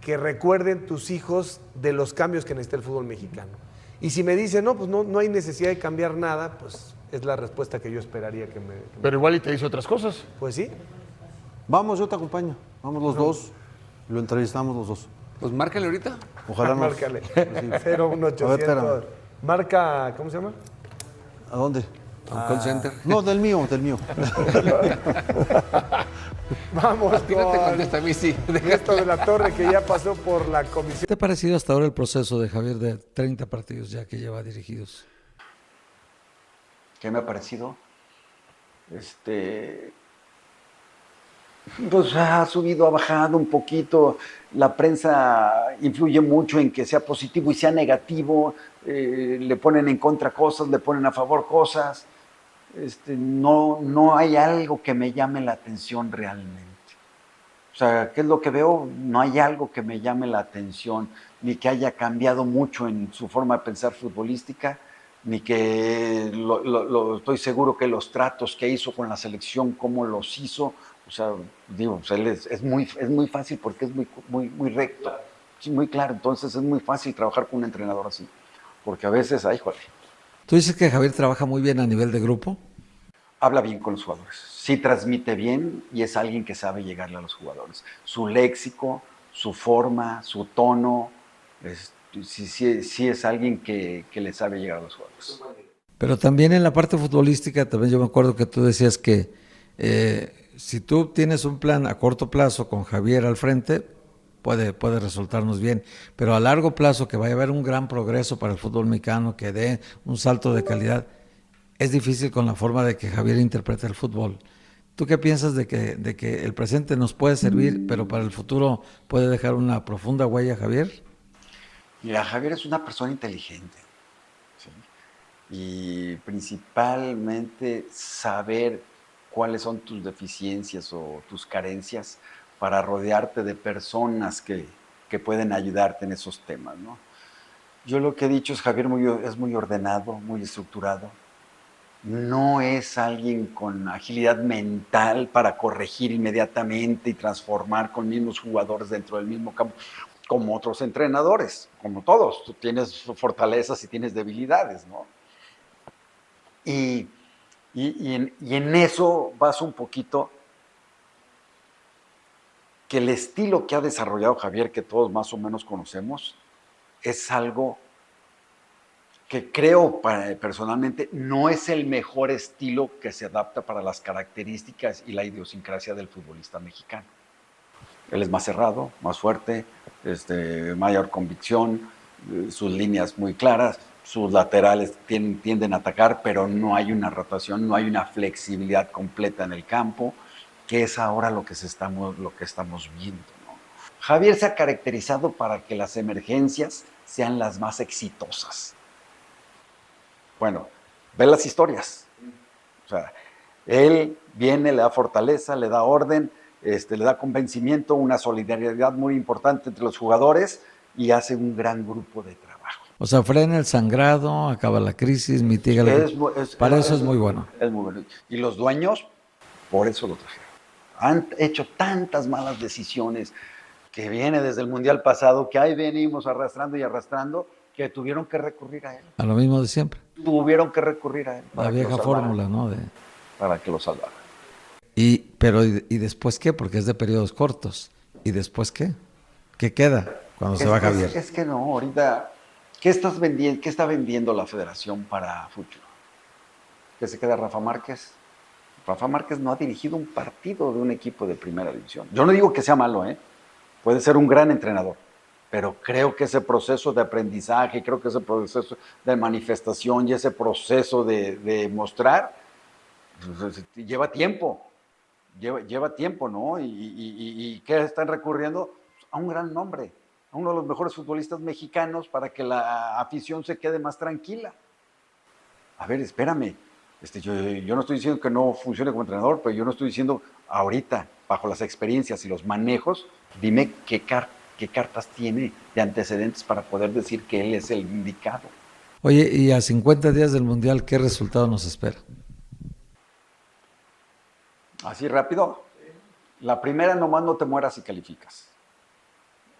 que recuerden tus hijos de los cambios que necesita el fútbol mexicano? Y si me dicen, no, pues no hay necesidad de cambiar nada, pues es la respuesta que yo esperaría que me... Pero igual y te hizo otras cosas. Pues sí. Vamos, yo te acompaño. Vamos los dos. Y lo entrevistamos los dos. Pues márcale ahorita. Ojalá nos... Márcale. Sí. 01800. A ver, espérame. Marca, ¿cómo se llama? ¿A dónde? Al call center. No, del mío. Vamos A ti no te con contesta, a mí sí. Ernesto de la Torre, que ya pasó por la comisión. ¿Qué te ha parecido hasta ahora el proceso de Javier de 30 partidos ya que lleva dirigidos? ¿Qué me ha parecido? Pues ha subido, ha bajado un poquito. La prensa influye mucho en que sea positivo y sea negativo. Le ponen en contra cosas, le ponen a favor cosas. No hay algo que me llame la atención realmente. O sea, ¿qué es lo que veo? No hay algo que me llame la atención, ni que haya cambiado mucho en su forma de pensar futbolística, ni que estoy seguro que los tratos que hizo con la selección, cómo los hizo, o sea, digo, pues él es muy fácil porque es muy recto, sí, muy claro. Entonces es muy fácil trabajar con un entrenador así, porque a veces, ay, joder, ¿Tú dices que Javier trabaja muy bien a nivel de grupo? habla bien con los jugadores, sí transmite bien y es alguien que sabe llegarle a los jugadores. Su léxico, su forma, su tono, sí es alguien que le sabe llegar a los jugadores. Pero también en la parte futbolística, también yo me acuerdo que tú decías que si tú tienes un plan a corto plazo con Javier al frente, puede resultarnos bien, pero a largo plazo que vaya a haber un gran progreso para el fútbol mexicano, que dé un salto de calidad, es difícil con la forma de que Javier interpreta el fútbol. ¿Tú qué piensas de que el presente nos puede servir, pero para el futuro puede dejar una profunda huella, Javier? Mira, Javier es una persona inteligente, ¿sí? Y principalmente saber cuáles son tus deficiencias o tus carencias para rodearte de personas que pueden ayudarte en esos temas, ¿no? Yo lo que he dicho es Javier es muy ordenado, muy estructurado. No es alguien con agilidad mental para corregir inmediatamente y transformar con mismos jugadores dentro del mismo campo, como otros entrenadores, como todos. Tú tienes fortalezas y tienes debilidades, ¿no? Y en eso vas un poquito que el estilo que ha desarrollado Javier, que todos más o menos conocemos, es algo que creo personalmente no es el mejor estilo que se adapta para las características y la idiosincrasia del futbolista mexicano. Él es más cerrado, más fuerte, mayor convicción, sus líneas muy claras, sus laterales tienden a atacar, pero no hay una rotación, no hay una flexibilidad completa en el campo, que es ahora lo que estamos viendo, ¿no? Javier se ha caracterizado para que las emergencias sean las más exitosas. Bueno, ve las historias. O sea, él viene, le da fortaleza, le da orden, le da convencimiento, una solidaridad muy importante entre los jugadores y hace un gran grupo de trabajo. O sea, frena el sangrado, acaba la crisis, mitiga la crisis. Para eso es muy bueno. Es muy bueno. Y los dueños, por eso lo trajeron. Han hecho tantas malas decisiones que viene desde el Mundial pasado, que ahí venimos arrastrando y arrastrando, que tuvieron que recurrir a él. A lo mismo de siempre. Tuvieron que recurrir a él. La vieja fórmula, ¿no? Para que lo salvara. Pero ¿y después qué? Porque es de periodos cortos. ¿Y después qué? ¿Qué queda cuando se va Javier? Es que no, ahorita, ¿qué está vendiendo la federación para futuro? ¿Que se queda Rafa Márquez? Rafa Márquez no ha dirigido un partido de un equipo de primera división. Yo no digo que sea malo, puede ser un gran entrenador, pero creo que ese proceso de aprendizaje, creo que ese proceso de manifestación y ese proceso de mostrar, pues, lleva tiempo, ¿no? ¿Y qué están recurriendo? A un gran nombre, a uno de los mejores futbolistas mexicanos para que la afición se quede más tranquila. A ver, espérame, yo no estoy diciendo que no funcione como entrenador, pero yo no estoy diciendo ahorita, bajo las experiencias y los manejos, dime qué cartas tiene de antecedentes para poder decir que él es el indicado. Oye, y a 50 días del Mundial, ¿qué resultado nos espera? Así rápido. La primera, nomás no te mueras y calificas.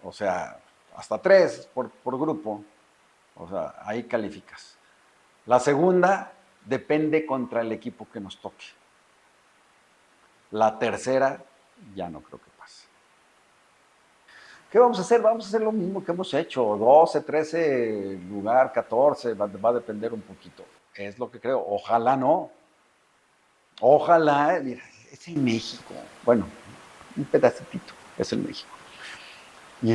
O sea, hasta 3 por grupo. O sea, ahí calificas. La segunda, depende contra el equipo que nos toque. La tercera, ya no creo que pase. ¿Qué vamos a hacer? Vamos a hacer lo mismo que hemos hecho. 12, 13, lugar 14, va a depender un poquito. Es lo que creo. Ojalá no. Ojalá, mira, es en México. Bueno, un pedacitito, es el México. Y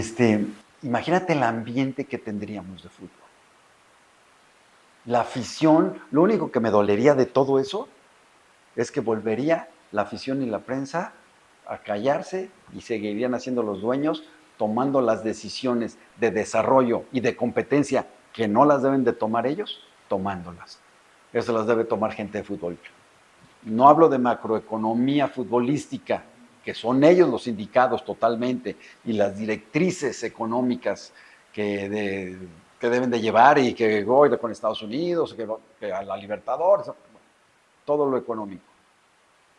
imagínate el ambiente que tendríamos de fútbol. La afición, lo único que me dolería de todo eso es que volvería la afición y la prensa a callarse y seguirían haciendo los dueños, tomando las decisiones de desarrollo y de competencia que no las deben de tomar ellos, tomándolas. Eso las debe tomar gente de fútbol. No hablo de macroeconomía futbolística, que son ellos los indicados totalmente, y las directrices económicas que deben de llevar y que voy con Estados Unidos, que a la Libertadores, todo lo económico.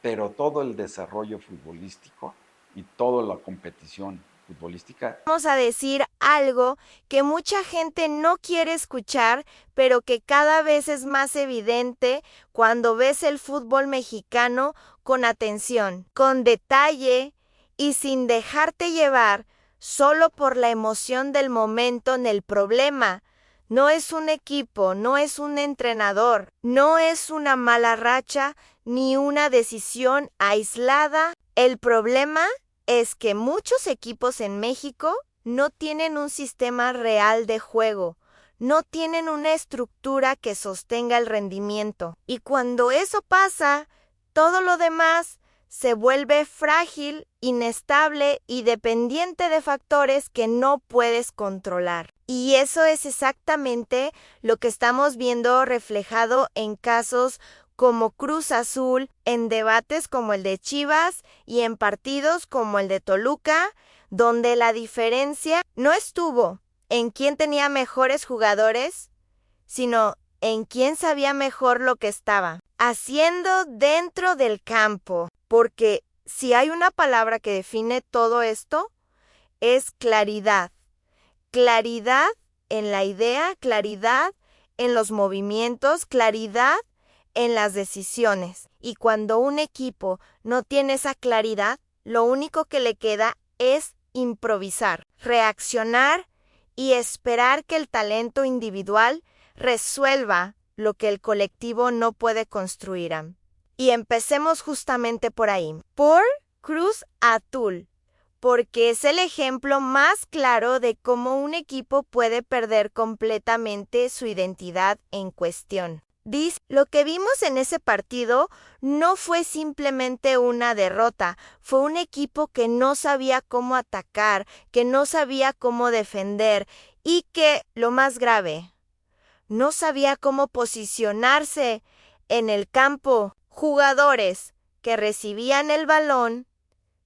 Pero todo el desarrollo futbolístico y toda la competición futbolística. Vamos a decir algo que mucha gente no quiere escuchar, pero que cada vez es más evidente cuando ves el fútbol mexicano con atención, con detalle y sin dejarte llevar solo por la emoción del momento en el problema. No es un equipo, no es un entrenador, no es una mala racha ni una decisión aislada. El problema es que muchos equipos en México no tienen un sistema real de juego, no tienen una estructura que sostenga el rendimiento. Y cuando eso pasa, todo lo demás se vuelve frágil, inestable y dependiente de factores que no puedes controlar. Y eso es exactamente lo que estamos viendo reflejado en casos como Cruz Azul, en debates como el de Chivas y en partidos como el de Toluca, donde la diferencia no estuvo en quién tenía mejores jugadores, sino en quién sabía mejor lo que estaba haciendo dentro del campo. Porque si hay una palabra que define todo esto, es claridad. Claridad en la idea, claridad en los movimientos, claridad en las decisiones. Y cuando un equipo no tiene esa claridad, lo único que le queda es improvisar, reaccionar y esperar que el talento individual resuelva lo que el colectivo no puede construir. Y empecemos justamente por ahí, por Cruz Azul, porque es el ejemplo más claro de cómo un equipo puede perder completamente su identidad en cuestión. Dice, lo que vimos en ese partido no fue simplemente una derrota, fue un equipo que no sabía cómo atacar, que no sabía cómo defender y que, lo más grave, no sabía cómo posicionarse en el campo. Jugadores que recibían el balón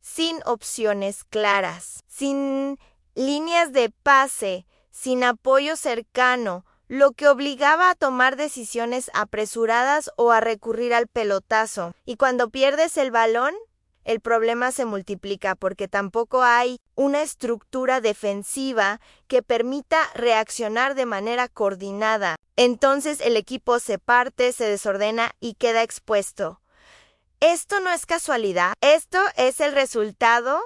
sin opciones claras, sin líneas de pase, sin apoyo cercano, lo que obligaba a tomar decisiones apresuradas o a recurrir al pelotazo. Y cuando pierdes el balón, el problema se multiplica porque tampoco hay una estructura defensiva que permita reaccionar de manera coordinada. Entonces el equipo se parte, se desordena y queda expuesto. Esto no es casualidad, esto es el resultado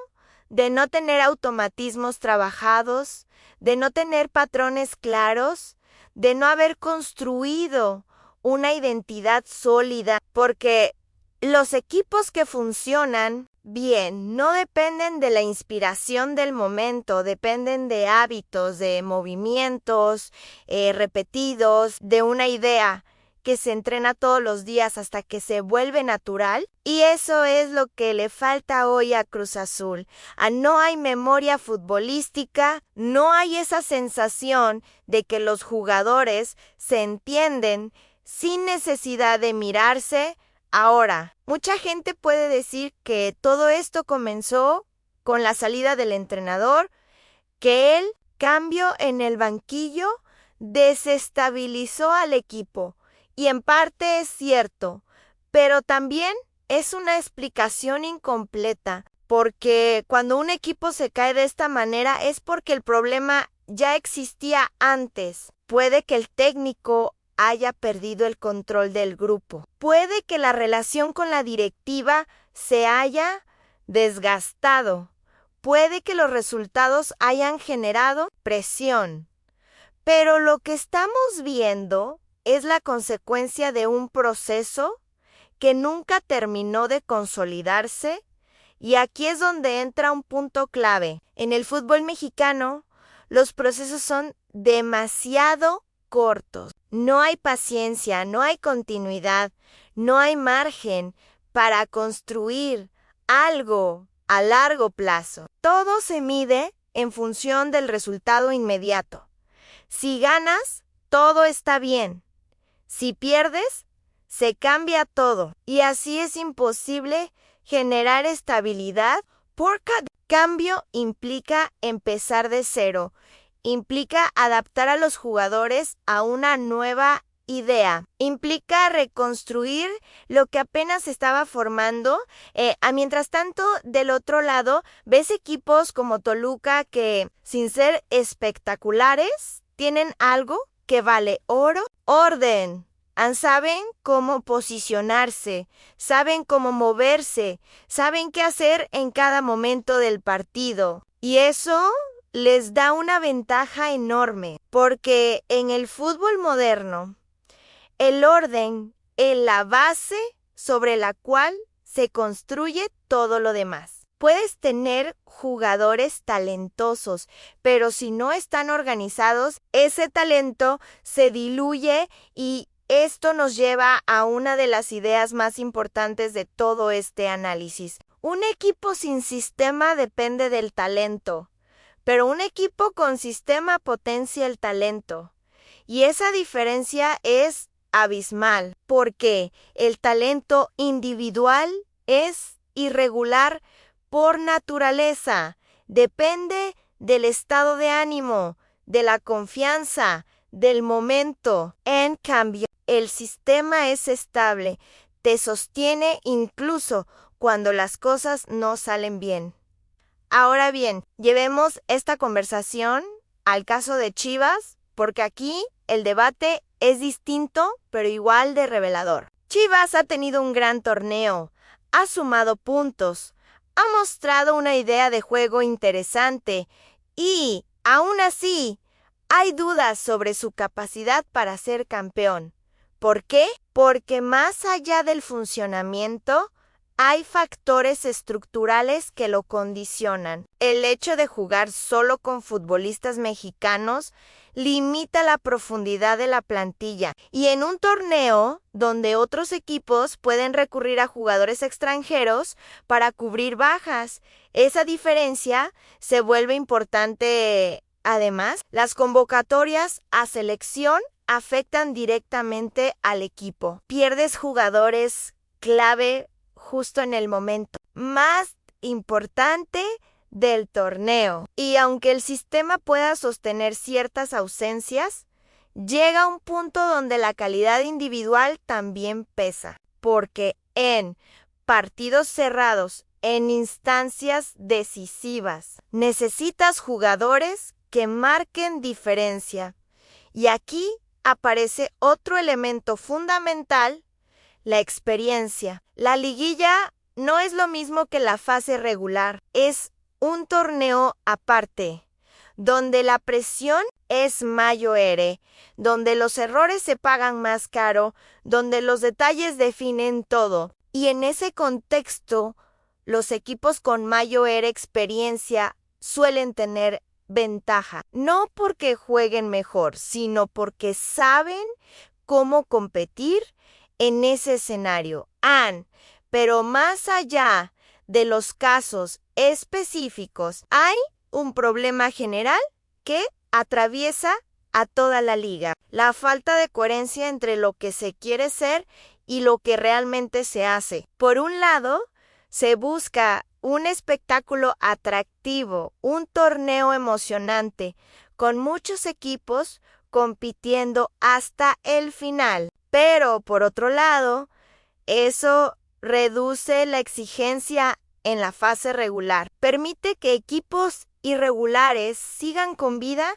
de no tener automatismos trabajados, de no tener patrones claros, de no haber construido una identidad sólida, porque los equipos que funcionan bien no dependen de la inspiración del momento, dependen de hábitos, de movimientos repetidos, de una idea que se entrena todos los días hasta que se vuelve natural. Y eso es lo que le falta hoy a Cruz Azul. No hay memoria futbolística, no hay esa sensación de que los jugadores se entienden sin necesidad de mirarse. Ahora, mucha gente puede decir que todo esto comenzó con la salida del entrenador, que el cambio en el banquillo desestabilizó al equipo. Y en parte es cierto, pero también es una explicación incompleta, porque cuando un equipo se cae de esta manera es porque el problema ya existía antes. Puede que el técnico haya perdido el control del grupo. Puede que la relación con la directiva se haya desgastado. Puede que los resultados hayan generado presión. Pero lo que estamos viendo es la consecuencia de un proceso que nunca terminó de consolidarse Y aquí es donde entra un punto clave. En el fútbol mexicano, los procesos son demasiado cortos. No hay paciencia, no hay continuidad, no hay margen para construir algo a largo plazo. Todo se mide en función del resultado inmediato. Si ganas, todo está bien. Si pierdes, se cambia todo. Y así es imposible generar estabilidad porque cambio implica empezar de cero. Implica adaptar a los jugadores a una nueva idea. Implica reconstruir lo que apenas estaba formando. Mientras tanto, del otro lado, ves equipos como Toluca que, sin ser espectaculares, tienen algo que vale oro, orden. Saben cómo posicionarse, saben cómo moverse, saben qué hacer en cada momento del partido. Y eso les da una ventaja enorme, porque en el fútbol moderno, el orden es la base sobre la cual se construye todo lo demás. Puedes tener jugadores talentosos, pero si no están organizados, ese talento se diluye y esto nos lleva a una de las ideas más importantes de todo este análisis. Un equipo sin sistema depende del talento, pero un equipo con sistema potencia el talento. Y esa diferencia es abismal, porque el talento individual es irregular por naturaleza. Depende del estado de ánimo, de la confianza, del momento. En cambio, el sistema es estable, te sostiene incluso cuando las cosas no salen bien. Ahora bien, llevemos esta conversación al caso de Chivas, porque aquí el debate es distinto, pero igual de revelador. Chivas ha tenido un gran torneo, ha sumado puntos, ha mostrado una idea de juego interesante y, aún así, hay dudas sobre su capacidad para ser campeón. ¿Por qué? Porque más allá del funcionamiento, hay factores estructurales que lo condicionan. El hecho de jugar solo con futbolistas mexicanos limita la profundidad de la plantilla. Y en un torneo donde otros equipos pueden recurrir a jugadores extranjeros para cubrir bajas, esa diferencia se vuelve importante. Además, las convocatorias a selección afectan directamente al equipo. Pierdes jugadores clave justo en el momento más importante del torneo. Y aunque el sistema pueda sostener ciertas ausencias, llega un punto donde la calidad individual también pesa. Porque en partidos cerrados, en instancias decisivas, necesitas jugadores que marquen diferencia. Y aquí aparece otro elemento fundamental, la experiencia. La liguilla no es lo mismo que la fase regular, es un torneo aparte, donde la presión es mayor, donde los errores se pagan más caro, donde los detalles definen todo. Y en ese contexto, los equipos con mayor experiencia suelen tener ventaja, no porque jueguen mejor, sino porque saben cómo competir en ese escenario. Pero más allá de los casos específicos, hay un problema general que atraviesa a toda la liga. La falta de coherencia entre lo que se quiere ser y lo que realmente se hace. Por un lado, se busca un espectáculo atractivo, un torneo emocionante, con muchos equipos compitiendo hasta el final. Pero, por otro lado, eso reduce la exigencia en la fase regular. Permite que equipos irregulares sigan con vida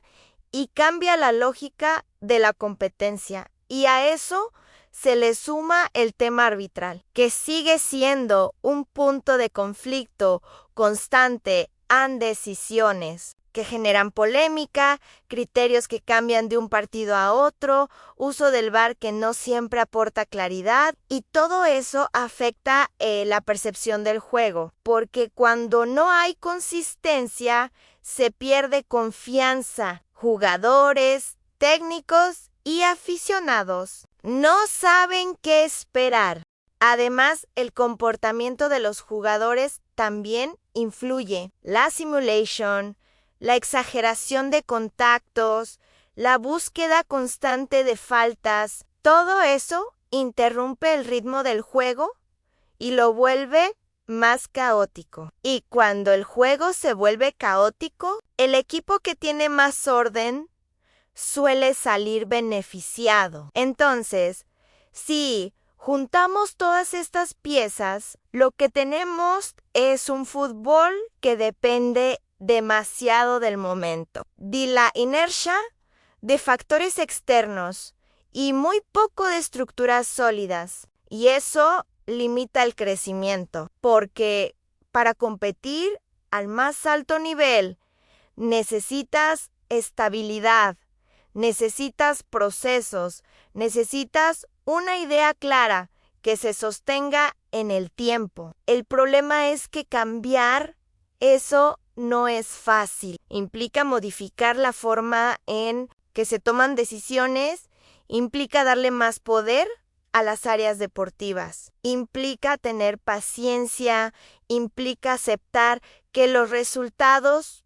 y cambia la lógica de la competencia. Y a eso se le suma el tema arbitral, que sigue siendo un punto de conflicto constante en decisiones que generan polémica, criterios que cambian de un partido a otro, uso del VAR que no siempre aporta claridad, y todo eso afecta la percepción del juego, porque cuando no hay consistencia se pierde confianza. Jugadores, técnicos y aficionados no saben qué esperar. Además, el comportamiento de los jugadores también influye. La simulation, la exageración de contactos, la búsqueda constante de faltas, todo eso interrumpe el ritmo del juego y lo vuelve más caótico. Y cuando el juego se vuelve caótico, el equipo que tiene más orden suele salir beneficiado. Entonces, si juntamos todas estas piezas, lo que tenemos es un fútbol que depende demasiado del momento, de la inercia, de factores externos y muy poco de estructuras sólidas. Y eso limita el crecimiento, porque para competir al más alto nivel necesitas estabilidad, necesitas procesos, necesitas una idea clara que se sostenga en el tiempo. El problema es que cambiar eso no es fácil. Implica modificar la forma en que se toman decisiones, implica darle más poder a las áreas deportivas, implica tener paciencia, implica aceptar que los resultados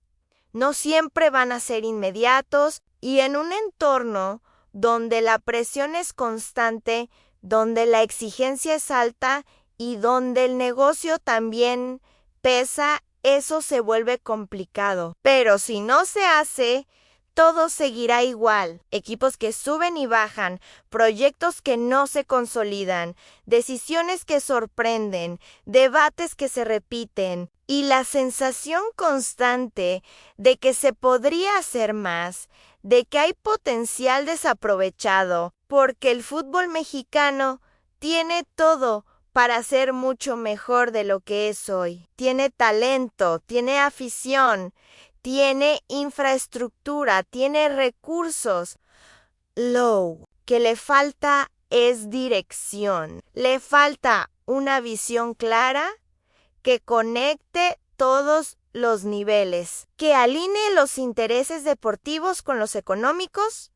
no siempre van a ser inmediatos, y en un entorno donde la presión es constante, donde la exigencia es alta y donde el negocio también pesa, eso se vuelve complicado. Pero si no se hace, todo seguirá igual. Equipos que suben y bajan, proyectos que no se consolidan, decisiones que sorprenden, debates que se repiten y la sensación constante de que se podría hacer más, de que hay potencial desaprovechado, porque el fútbol mexicano tiene todo para ser mucho mejor de lo que es hoy. Tiene talento, tiene afición, tiene infraestructura, tiene recursos. Lo que le falta es dirección. Le falta una visión clara que conecte todos los niveles, que alinee los intereses deportivos con los económicos,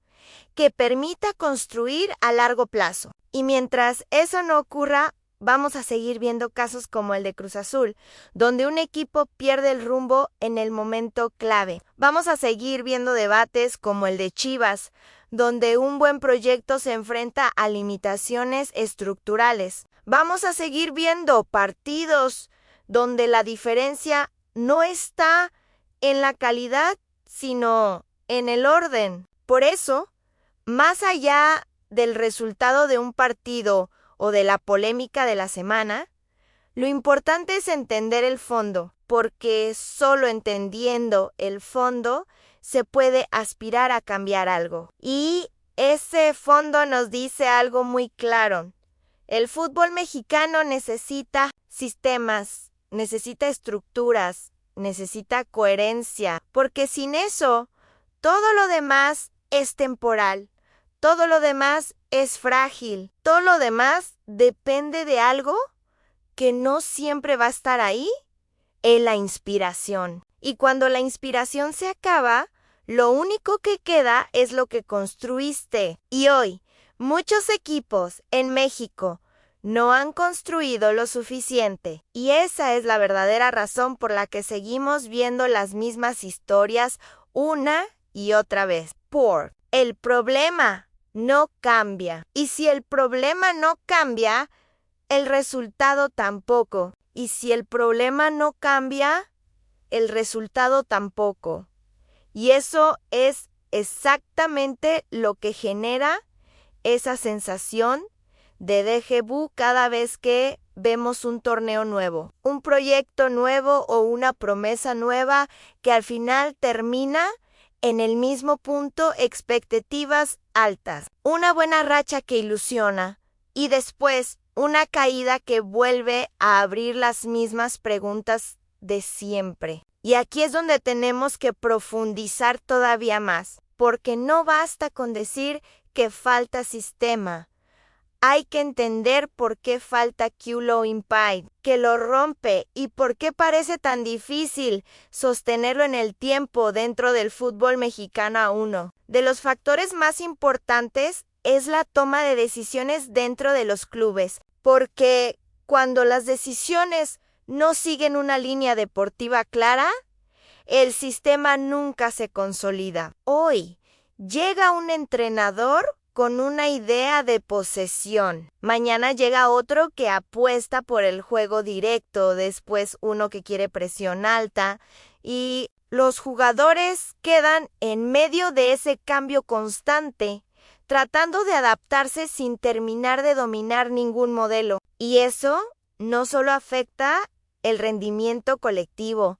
que permita construir a largo plazo. Y mientras eso no ocurra, vamos a seguir viendo casos como el de Cruz Azul, donde un equipo pierde el rumbo en el momento clave. Vamos a seguir viendo debates como el de Chivas, donde un buen proyecto se enfrenta a limitaciones estructurales. Vamos a seguir viendo partidos donde la diferencia no está en la calidad, sino en el orden. Por eso, más allá del resultado de un partido o de la polémica de la semana, lo importante es entender el fondo, porque solo entendiendo el fondo se puede aspirar a cambiar algo. Y ese fondo nos dice algo muy claro. El fútbol mexicano necesita sistemas, necesita estructuras, necesita coherencia, porque sin eso, todo lo demás es temporal, todo lo demás es frágil, todo lo demás depende de algo que no siempre va a estar ahí, en la inspiración. Y cuando la inspiración se acaba, lo único que queda es lo que construiste. Y hoy, muchos equipos en México no han construido lo suficiente. Y esa es la verdadera razón por la que seguimos viendo las mismas historias una y otra vez. El problema no cambia. Y si el problema no cambia, el resultado tampoco. Y si el problema no cambia, el resultado tampoco. Y eso es exactamente lo que genera esa sensación de déjà vu cada vez que vemos un torneo nuevo, un proyecto nuevo o una promesa nueva que al final termina en el mismo punto, expectativas altas, una buena racha que ilusiona y después una caída que vuelve a abrir las mismas preguntas de siempre. Y aquí es donde tenemos que profundizar todavía más, porque no basta con decir que falta sistema. Hay que entender por qué falta QLO Impide, que lo rompe y por qué parece tan difícil sostenerlo en el tiempo dentro del fútbol mexicano aún. De los factores más importantes es la toma de decisiones dentro de los clubes, porque cuando las decisiones no siguen una línea deportiva clara, el sistema nunca se consolida. Hoy llega un entrenador con una idea de posesión. Mañana llega otro que apuesta por el juego directo, después uno que quiere presión alta y los jugadores quedan en medio de ese cambio constante, tratando de adaptarse sin terminar de dominar ningún modelo. Y eso no solo afecta el rendimiento colectivo,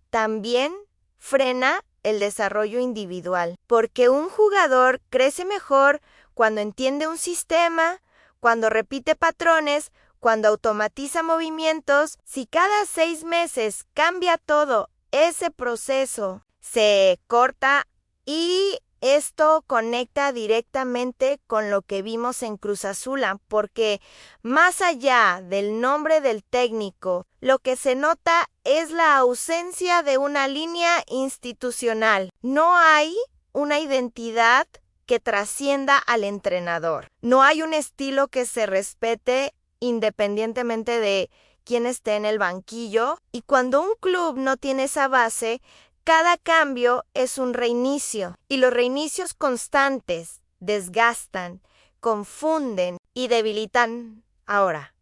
también frena el desarrollo individual, porque un jugador crece mejor cuando entiende un sistema, cuando repite patrones, cuando automatiza movimientos. Si cada 6 meses cambia todo, ese proceso se corta y esto conecta directamente con lo que vimos en Cruz Azul, porque más allá del nombre del técnico, lo que se nota es la ausencia de una línea institucional. No hay una identidad que trascienda al entrenador. No hay un estilo que se respete independientemente de quién esté en el banquillo. Y cuando un club no tiene esa base, cada cambio es un reinicio. Y los reinicios constantes desgastan, confunden y debilitan. Ahora,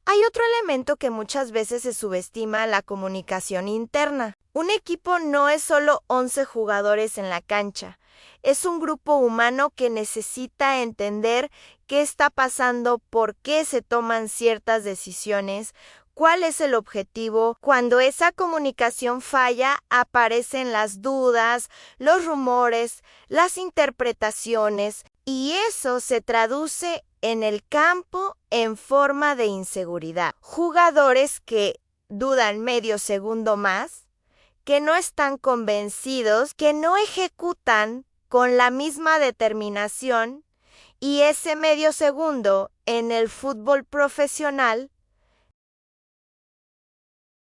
hay otro elemento que muchas veces se subestima: la comunicación interna. Un equipo no es solo 11 jugadores en la cancha. Es un grupo humano que necesita entender qué está pasando, por qué se toman ciertas decisiones, cuál es el objetivo. Cuando esa comunicación falla, aparecen las dudas, los rumores, las interpretaciones, y eso se traduce en el campo en forma de inseguridad. Jugadores que dudan medio segundo más, que no están convencidos, que no ejecutan con la misma determinación, y ese medio segundo en el fútbol profesional